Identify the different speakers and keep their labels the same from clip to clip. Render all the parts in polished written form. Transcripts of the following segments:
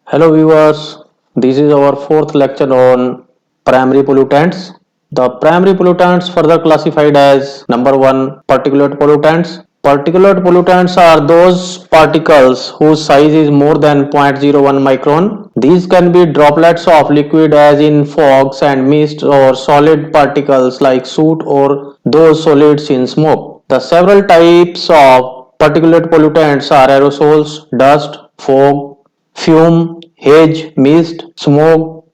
Speaker 1: Hello viewers, this is our fourth lecture on primary pollutants. The primary pollutants further classified as number 1 particulate pollutants. Particulate pollutants are those particles whose size is more than 0.01 micron. These can be droplets of liquid as in fogs and mist or solid particles like soot or those solids in smoke. The several types of particulate pollutants are aerosols, dust, fog, fume, haze, mist, smoke,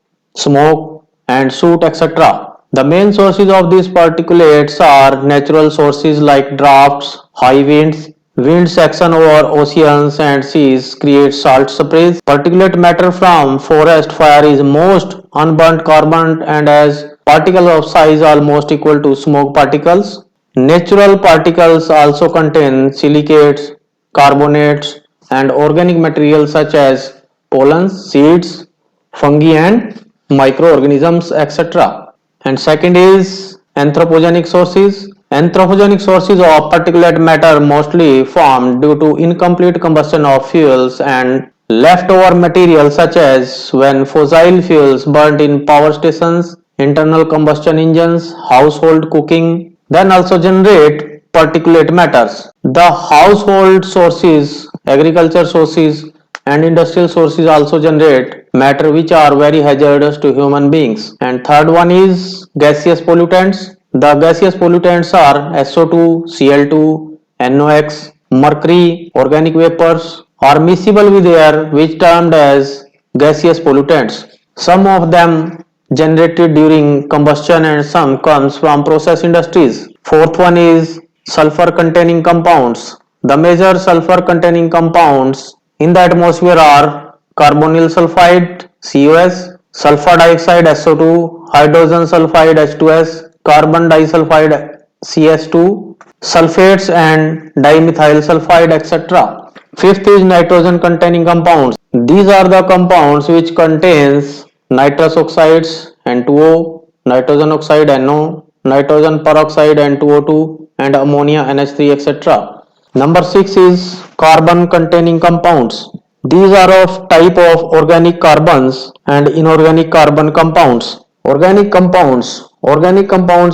Speaker 1: and soot, etc. The main sources of these particulates are natural sources like drafts, high winds, wind section over oceans and seas create salt sprays. Particulate matter from forest fire is most unburnt carbon and has particles of size almost equal to smoke particles. Natural particles also contain silicates, carbonates, and organic materials such as pollens, seeds, fungi, and microorganisms, etc. And second is anthropogenic sources. Anthropogenic sources of particulate matter mostly formed due to incomplete combustion of fuels and leftover material such as when fossil fuels burnt in power stations, internal combustion engines, household cooking, then also generate particulate matters. The household sources, agriculture sources, and industrial sources also generate matter which are very hazardous to human beings. And third one is gaseous pollutants. The gaseous pollutants are SO2, Cl2, NOx, mercury, organic vapors are miscible with air which termed as gaseous pollutants. Some of them generated during combustion and some comes from process industries. Fourth one is sulfur containing compounds. The major sulfur containing compounds in the atmosphere are carbonyl sulfide COS, sulfur dioxide SO2, hydrogen sulfide H2S, carbon disulfide CS2, sulfates and dimethyl sulfide etc. Fifth is nitrogen containing compounds. These are the compounds which contains nitrous oxides N2O, nitrogen oxide NO, nitrogen peroxide N2O2 and ammonia NH3 etc. Number 6 is carbon containing compounds. These are of type of organic carbons and inorganic carbon compounds. Organic compounds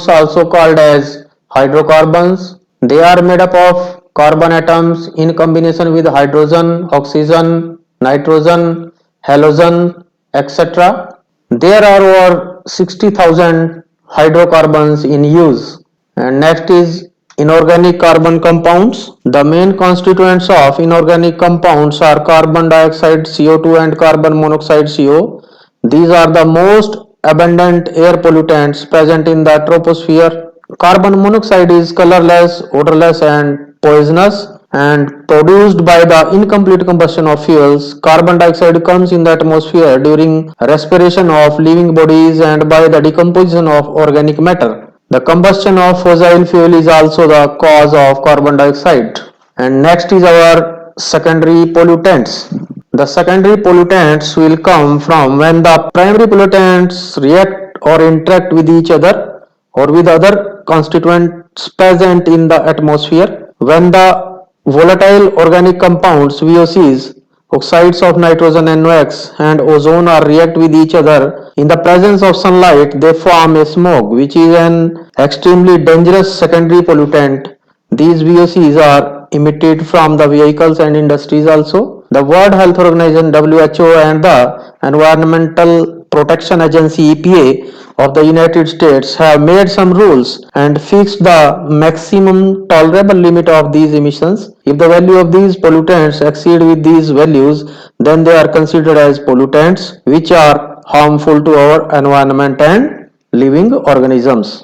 Speaker 1: also called as hydrocarbons. They are made up of carbon atoms in combination with hydrogen, oxygen, nitrogen, halogen, etc. There are over 60,000 hydrocarbons in use. And next is inorganic carbon compounds. The main constituents of inorganic compounds are carbon dioxide CO2 and carbon monoxide CO. These are the most abundant air pollutants present in the troposphere. Carbon monoxide is colorless, odorless, and poisonous and produced by the incomplete combustion of fuels. Carbon dioxide comes in the atmosphere during respiration of living bodies and by the decomposition of organic matter. The combustion of fossil fuel is also the cause of carbon dioxide. And next is our secondary pollutants. The secondary pollutants will come from when the primary pollutants react or interact with each other or with other constituents present in the atmosphere. When the volatile organic compounds VOCs, oxides of nitrogen NOx and ozone are react with each other in the presence of sunlight, they form a smoke which is an extremely dangerous secondary pollutant. These VOCs are emitted from the vehicles and industries also. The World Health Organization WHO and the Environmental Protection Agency EPA of the United States have made some rules and fixed the maximum tolerable limit of these emissions. If the value of these pollutants exceed with these values, then they are considered as pollutants which are harmful to our environment and living organisms.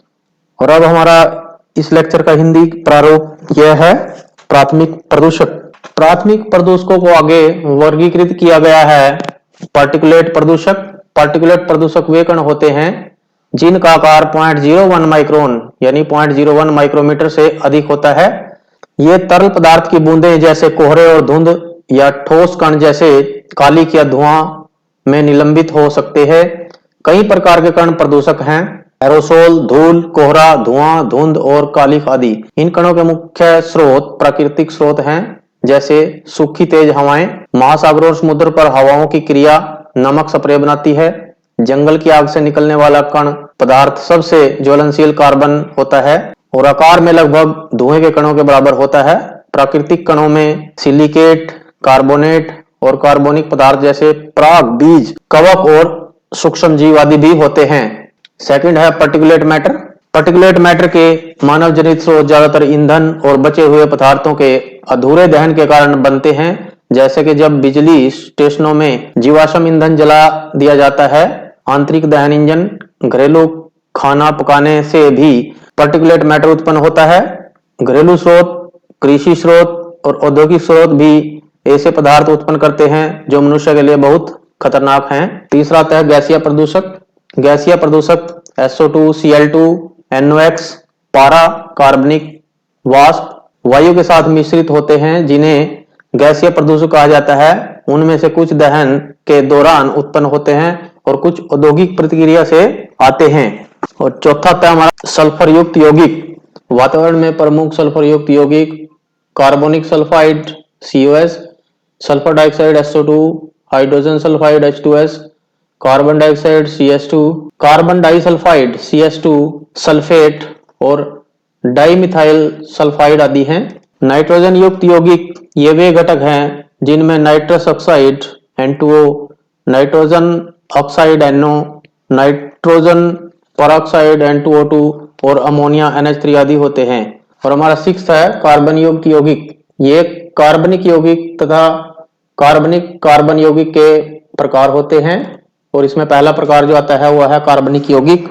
Speaker 1: और अब हमारा इस lecture का हिंदी प्रारूप यह है प्राथमिक प्रदूषक। प्राथमिक प्रदूषकों को आगे वर्गीकृत किया गया है पार्टिकुलेट प्रदूषक। पार्टिकुलेट प्रदूषक वे कण होते हैं जिनका आकार 0.01 माइक्रोन यानी 0.01 माइक्रोमीटर से अधिक होता है। ये तरल पदार्थ की बूंदें जैसे कोहरे और धुंध या ठोस कण जैसे कालिक या धुआं में निलंबित हो सकते हैं। कई प्रकार के कण प्रदूषक हैं, एरोसोल, धूल, कोहरा, धुआं, धुंध और कालिक आदि। इन कणों के मुख्य स्रोत प्राकृतिक स्रोत हैं जैसे सूखी तेज हवाएं। महासागरों और समुद्र पर हवाओं की क्रिया नमक स्प्रे बनाती है। जंगल की आग से निकलने वाला कण पदार्थ सबसे ज्वलनशील कार्बन होता है और आकार में लगभग धुएं के कणों के बराबर होता है। प्राकृतिक कणों में सिलिकेट, कार्बोनेट और कार्बनिक पदार्थ जैसे पराग, बीज, कवक और सूक्ष्म जीव आदि भी होते हैं। सेकंड है पार्टिकुलेट मैटर। पार्टिकुलेट मैटर के मानव जनित स्रोत ज्यादातर ईंधन और बचे हुए पदार्थों के अधूरे दहन के कारण बनते हैं, जैसे कि जब बिजली स्टेशनों में जीवाश्म ईंधन जला दिया जाता है। आंतरिक दहन इंजन, घरेलू खाना पकाने से भी पार्टिकुलेट मैटर उत्पन्न होता है। घरेलू स्रोत, कृषि स्रोत और औद्योगिक स्रोत भी ऐसे पदार्थ उत्पन्न करते हैं जो मनुष्य के लिए बहुत खतरनाक हैं। तीसरा आता है गैसीय प्रदूषक। गैसीय प्रदूषक SO2, Cl2, NOx, पारा, कार्बनिक वाष्प वायु के साथ मिश्रित होते हैं, जिन्हें गैसीय प्रदूषक कहा जाता है। उनमें से कुछ दहन के दौरान उत्पन्न होते हैं और कुछ औद्योगिक प्रतिक्रिया से आते हैं। और चौथा आता है हमारा सल्फर युक्त यौगिक। वातावरण में प्रमुख सल्फर युक्त यौगिक carbonic sulphide COS, sulphur dioxide SO2, hydrogen sulphide H2S, carbon dioxide CS2, carbon disulphide CS2, sulphate और डाइमिथाइल सल्फाइड आदि हैं। नाइट्रोजन युक्त यौगिक ये वे घटक हैं जिनमें nitrous oxide N2O, nitrogen oxide NO, nitrogen peroxide N2O2 और अमोनिया NH3 आदि होते हैं। और हमारा सिक्स्थ है कार्बन युक्त यौगिक। ये कार्बनिक यौगिक तथा कार्बन यौगिक के प्रकार होते हैं और इसमें पहला प्रकार जो आता है वह है कार्बनिक यौगिक।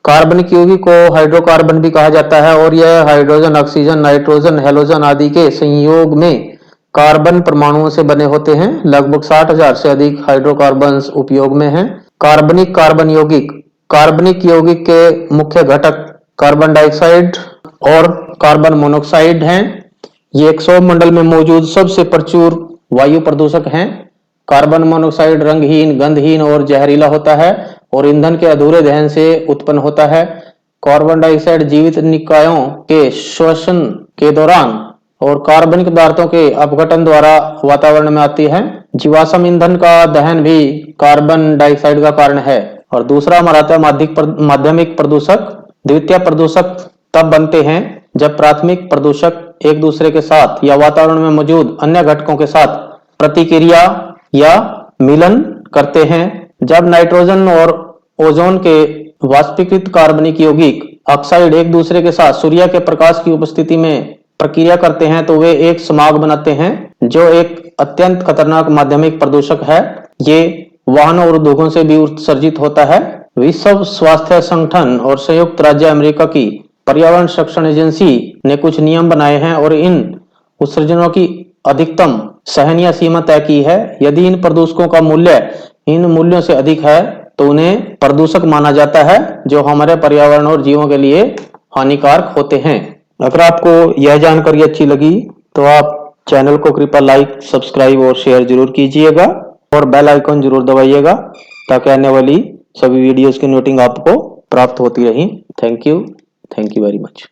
Speaker 1: कार्बनिक यौगिक को हाइड्रोकार्बन भी कहा जाता है और यह हाइड्रोजन, ऑक्सीजन, नाइट्रोजन, हैलोजन आदि के संयोग में कार्बन परमाणुओं से बने होते हैं। लगभग 60,000 से अधिक हाइड्रोकार्बन्स उपयोग में हैं। कार्बनिक यौगिक के मुख्य घटक कार्बन डाइऑक्साइड और कार्बन मोनोऑक्साइड हैं। ये एक सौरमंडल में मौजूद सबसे प्रचुर वायु प्रदूषक हैं। कार्बन मोनोऑक्साइड रंगहीन, गंधहीन और जहरीला होता है और ईंधन के अधूरे दहन से उत्पन्न होता है। कार्बन डाइऑक्साइड जीवित निकायों के श्वसन के दौरान और कार्बनिक पदार्थों के अपघटन द्वारा वातावरण में आती है। जीवाश्म ईंधन का दहन भी कार्बन डाइऑक्साइड का कारण है। और दूसरा हमारा आता है माध्यमिक प्रदूषक। द्वितीय प्रदूषक तब बनते हैं जब प्राथमिक प्रदूषक एक दूसरे के साथ या वातावरण में मौजूद अन्य घटकों के साथ प्रतिक्रिया या मिलन करते हैं। जब नाइट्रोजन और ओजोन के वाष्पीकृत कार्बनिक यौगिक ऑक्साइड एक दूसरे के साथ सूर्य के प्रकाश की उपस्थिति में प्रक्रिया करते हैं तो वे एक समाग बनाते हैं जो एक अत्यंत खतरनाक माध्यमिक प्रदूषक है। ये वाहनों और उद्योगों से भी उत्सर्जित होता है। विश्व स्वास्थ्य संगठन और संयुक्त राज्य अमेरिका की पर्यावरण संरक्षण एजेंसी ने कुछ नियम बनाए हैं और इन उत्सर्जनों की अधिकतम सहनीय सीमा तय की है। यदि इन प्रदूषकों का मूल्य इन मूल्यों से अधिक है तो उन्हें प्रदूषक माना जाता है, जो हमारे पर्यावरण और जीवों के लिए हानिकारक होते हैं। अगर आपको यह जानकारी अच्छी लगी तो आप चैनल को कृपया लाइक, सब्सक्राइब और शेयर जरूर कीजिएगा और बेल आइकन जरूर दबाइएगा ताकि आने वाली सभी वीडियोस की नोटिंग आपको प्राप्त होती रही। Thank you very much.